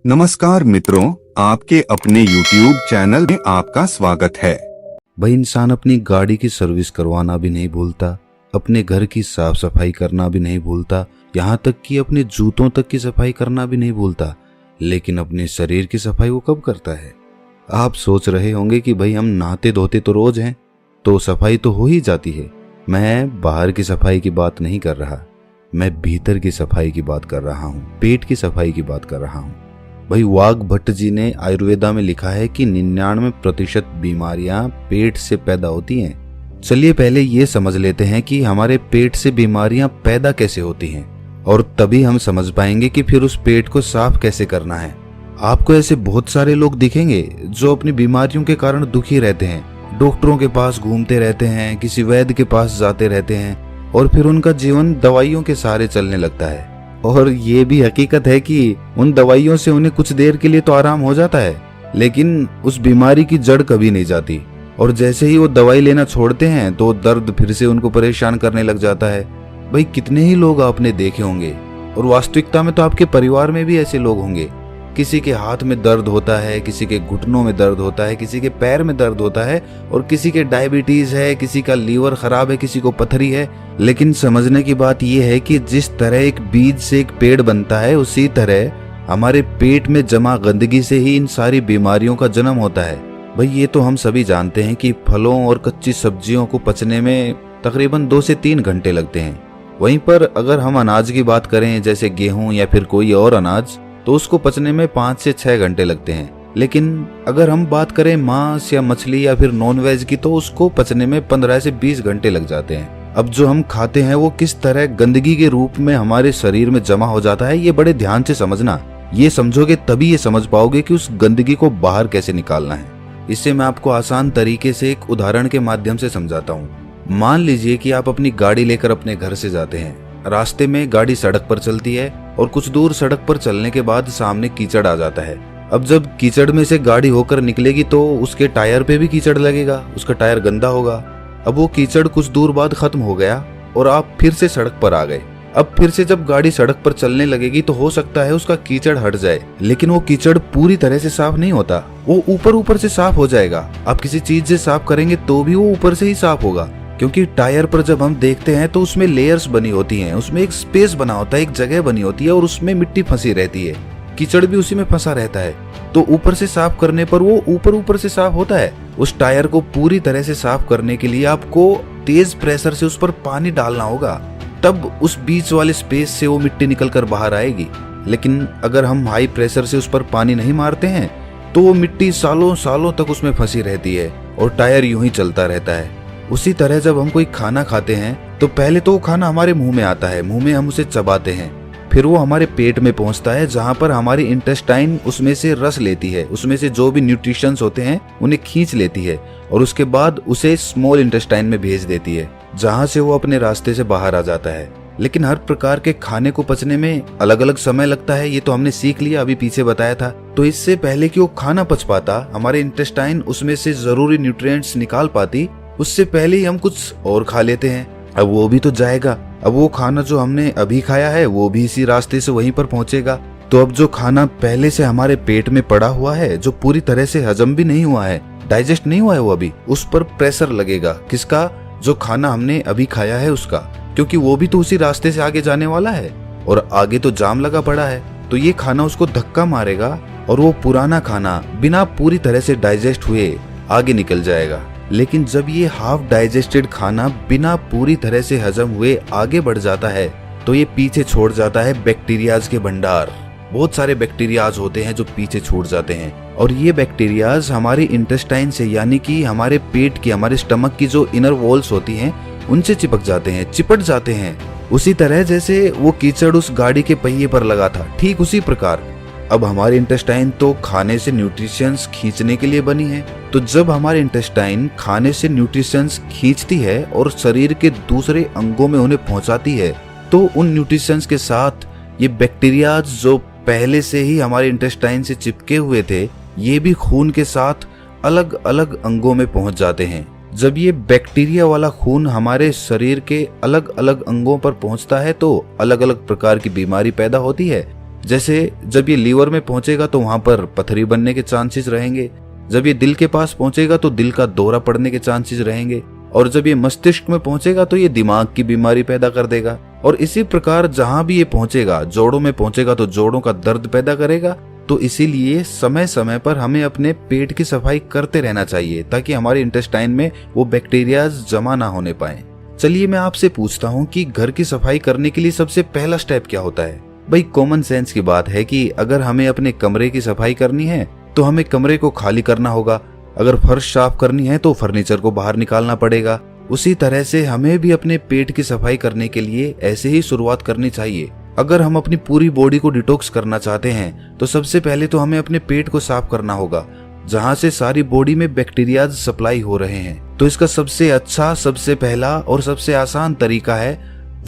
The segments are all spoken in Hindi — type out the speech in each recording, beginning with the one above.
नमस्कार मित्रों, आपके अपने YouTube चैनल में आपका स्वागत है। भाई इंसान अपनी गाड़ी की सर्विस करवाना भी नहीं भूलता, अपने घर की साफ सफाई करना भी नहीं भूलता, यहाँ तक कि अपने जूतों तक की सफाई करना भी नहीं भूलता, लेकिन अपने शरीर की सफाई वो कब करता है? आप सोच रहे होंगे कि भाई हम नहाते धोते तो रोज हैं, तो सफाई तो हो ही जाती है। मैं बाहर की सफाई की बात नहीं कर रहा, मैं भीतर की सफाई की बात कर रहा हूँ, पेट की सफाई की बात कर रहा हूँ। भाई वाघ भट्ट जी ने आयुर्वेदा में लिखा है कि 99% बीमारियां पेट से पैदा होती हैं। चलिए पहले ये समझ लेते हैं कि हमारे पेट से बीमारियां पैदा कैसे होती हैं, और तभी हम समझ पाएंगे कि फिर उस पेट को साफ कैसे करना है। आपको ऐसे बहुत सारे लोग दिखेंगे जो अपनी बीमारियों के कारण दुखी रहते हैं, डॉक्टरों के पास घूमते रहते हैं, किसी वैद्य के पास जाते रहते हैं, और फिर उनका जीवन दवाइयों के सहारे चलने लगता है। और ये भी हकीकत है कि उन दवाइयों से उन्हें कुछ देर के लिए तो आराम हो जाता है, लेकिन उस बीमारी की जड़ कभी नहीं जाती। और जैसे ही वो दवाई लेना छोड़ते हैं तो दर्द फिर से उनको परेशान करने लग जाता है। भाई कितने ही लोग आपने देखे होंगे, और वास्तविकता में तो आपके परिवार में भी ऐसे लोग होंगे। किसी के हाथ में दर्द होता है, किसी के घुटनों में दर्द होता है, किसी के पैर में दर्द होता है, और किसी के डायबिटीज है, किसी का लीवर खराब है, किसी को पथरी है। लेकिन समझने की बात यह है कि जिस तरह एक बीज से एक पेड़ बनता है, उसी तरह हमारे पेट में जमा गंदगी से ही इन सारी बीमारियों का जन्म होता है। भाई ये तो हम सभी जानते हैं कि फलों और कच्ची सब्जियों को पचने में तकरीबन 2 से 3 घंटे लगते हैं। वहीं पर अगर हम अनाज की बात करें, जैसे गेहूं या फिर कोई और अनाज, तो उसको पचने में 5 से 6 घंटे लगते हैं। लेकिन अगर हम बात करें मांस या मछली या फिर नॉन वेज की, तो उसको पचने में 15 से 20 घंटे लग जाते हैं। अब जो हम खाते हैं वो किस तरह गंदगी के रूप में हमारे शरीर में जमा हो जाता है, ये बड़े ध्यान से समझना। ये समझोगे तभी ये समझ पाओगे कि उस गंदगी को बाहर कैसे निकालना है। इससे मैं आपको आसान तरीके से एक उदाहरण के माध्यम से समझाता हूँ। मान लीजिए कि आप अपनी गाड़ी लेकर अपने घर से जाते हैं। रास्ते में गाड़ी सड़क पर चलती है, और कुछ दूर सड़क पर चलने के बाद सामने कीचड़ आ जाता है। अब जब कीचड़ में से गाड़ी होकर निकलेगी तो उसके टायर पे भी कीचड़ लगेगा, उसका टायर गंदा होगा। अब वो कीचड़ कुछ दूर बाद खत्म हो गया और आप फिर से सड़क पर आ गए। अब फिर से जब गाड़ी सड़क पर चलने लगेगी तो हो सकता है उसका कीचड़ हट जाए, लेकिन वो कीचड़ पूरी तरह से साफ नहीं होता, वो ऊपर ऊपर से साफ हो जाएगा। आप किसी चीज से साफ करेंगे तो भी वो ऊपर से ही साफ होगा, क्योंकि टायर पर जब हम देखते हैं तो उसमें लेयर्स बनी होती हैं, उसमें एक स्पेस बना होता है, एक जगह बनी होती है, और उसमें मिट्टी फंसी रहती है, कीचड़ भी उसी में फंसा रहता है। तो ऊपर से साफ करने पर वो ऊपर से साफ होता है। उस टायर को पूरी तरह से साफ करने के लिए आपको तेज प्रेशर से उस पर पानी डालना होगा, तब उस बीच वाले स्पेस से वो मिट्टी निकल कर बाहर आएगी। लेकिन अगर हम हाई प्रेशर से उस पर पानी नहीं मारते हैं तो वो मिट्टी सालों सालों तक उसमें फंसी रहती है और टायर यूं ही चलता रहता है। उसी तरह जब हम कोई खाना खाते हैं तो पहले तो वो खाना हमारे मुंह में आता है, मुंह में हम उसे चबाते हैं, फिर वो हमारे पेट में पहुंचता है, जहां पर हमारी इंटेस्टाइन उसमें से रस लेती है, उसमें से जो भी न्यूट्रिशंस होते हैं उन्हें खींच लेती है, और उसके बाद उसे स्मॉल इंटेस्टाइन में भेज देती है, जहां से वो अपने रास्ते से बाहर आ जाता है। लेकिन हर प्रकार के खाने को पचने में अलग अलग समय लगता है, ये तो हमने सीख लिया, अभी पीछे बताया था। तो इससे पहले कि वो खाना पच पाता, हमारे इंटेस्टाइन उसमें से जरूरी न्यूट्रिएंट्स निकाल पाती, उससे पहले ही हम कुछ और खा लेते हैं। अब वो भी तो जाएगा, अब वो खाना जो हमने अभी खाया है वो भी इसी रास्ते से वहीं पर पहुंचेगा। तो अब जो खाना पहले से हमारे पेट में पड़ा हुआ है, जो पूरी तरह से हजम भी नहीं हुआ है, डाइजेस्ट नहीं हुआ है, वो अभी उस पर प्रेशर लगेगा। किसका? जो खाना हमने अभी खाया है उसका, क्योंकि वो भी तो उसी रास्ते से आगे जाने वाला है, और आगे तो जाम लगा पड़ा है। तो ये खाना उसको धक्का मारेगा और वो पुराना खाना बिना पूरी तरह से डाइजेस्ट हुए आगे निकल जाएगा। लेकिन जब ये हाफ डाइजेस्टेड खाना बिना पूरी तरह से हजम हुए आगे बढ़ जाता है तो ये पीछे छोड़ जाता है बैक्टीरियाज के भंडार। बहुत सारे बैक्टीरियाज होते हैं जो पीछे छूट जाते हैं, और ये बैक्टीरियाज हमारे इंटेस्टाइन से, यानी कि हमारे पेट की, हमारे स्टमक की जो इनर वॉल्स होती हैं उनसे चिपक जाते हैं, चिपट जाते हैं। उसी तरह जैसे वो कीचड़ उस गाड़ी के पहिए पर लगा था, ठीक उसी प्रकार अब हमारी इंटेस्टाइन तो खाने से न्यूट्रिशंस खींचने के लिए बनी है। तो जब हमारी इंटेस्टाइन खाने से न्यूट्रिशंस खींचती है और शरीर के दूसरे अंगों में उन्हें पहुंचाती है, तो उन न्यूट्रिशंस के साथ ये बैक्टीरियाज जो पहले से ही हमारे इंटेस्टाइन से चिपके हुए थे, ये भी खून के साथ अलग अलग अंगों में पहुंच जाते हैं। जब ये बैक्टीरिया वाला खून हमारे शरीर के अलग अलग अंगों पर पहुंचता है तो अलग अलग प्रकार की बीमारी पैदा होती है, जैसे जब ये लीवर में पहुंचेगा तो वहां पर पथरी बनने के चांसेस रहेंगे, जब ये दिल के पास पहुंचेगा तो दिल का दौरा पड़ने के चांसेस रहेंगे, और जब ये मस्तिष्क में पहुंचेगा तो ये दिमाग की बीमारी पैदा कर देगा। और इसी प्रकार जहां भी ये पहुंचेगा, जोड़ों में पहुंचेगा तो जोड़ों का दर्द पैदा करेगा। तो इसीलिए समय समय पर हमें अपने पेट की सफाई करते रहना चाहिए ताकि हमारे इंटेस्टाइन में वो बैक्टीरिया जमा ना होने पाए। चलिए मैं आपसे पूछता हूँ कि घर की सफाई करने के लिए सबसे पहला स्टेप क्या होता है? भाई कॉमन सेंस की बात है कि अगर हमें अपने कमरे की सफाई करनी है तो हमें कमरे को खाली करना होगा। अगर फर्श साफ करनी है तो फर्नीचर को बाहर निकालना पड़ेगा। उसी तरह से हमें भी अपने पेट की सफाई करने के लिए ऐसे ही शुरुआत करनी चाहिए। अगर हम अपनी पूरी बॉडी को डिटॉक्स करना चाहते हैं तो सबसे पहले तो हमें अपने पेट को साफ करना होगा, जहां से सारी बॉडी में बैक्टीरिया सप्लाई हो रहे हैं। तो इसका सबसे अच्छा, सबसे पहला और सबसे आसान तरीका है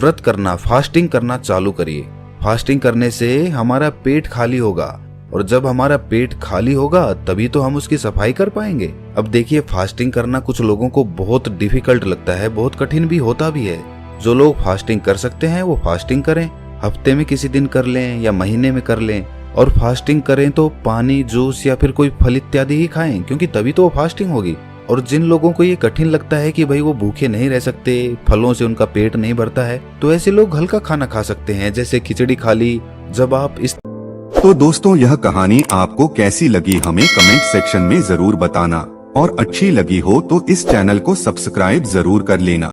व्रत करना, फास्टिंग करना चालू करिए। फास्टिंग करने से हमारा पेट खाली होगा, और जब हमारा पेट खाली होगा तभी तो हम उसकी सफाई कर पाएंगे। अब देखिए, फास्टिंग करना कुछ लोगों को बहुत डिफिकल्ट लगता है, बहुत कठिन भी होता भी है। जो लोग फास्टिंग कर सकते हैं वो फास्टिंग करें, हफ्ते में किसी दिन कर लें या महीने में कर लें। और फास्टिंग करें तो पानी, जूस या फिर कोई फल इत्यादि ही खाएं, क्योंकि तभी तो वो फास्टिंग होगी। और जिन लोगों को ये कठिन लगता है कि भाई वो भूखे नहीं रह सकते, फलों से उनका पेट नहीं भरता है, तो ऐसे लोग हल्का खाना खा सकते हैं, जैसे खिचड़ी खा ली। जब आप इस तो दोस्तों, यह कहानी आपको कैसी लगी हमें कमेंट सेक्शन में जरूर बताना, और अच्छी लगी हो तो इस चैनल को सब्सक्राइब जरूर कर लेना।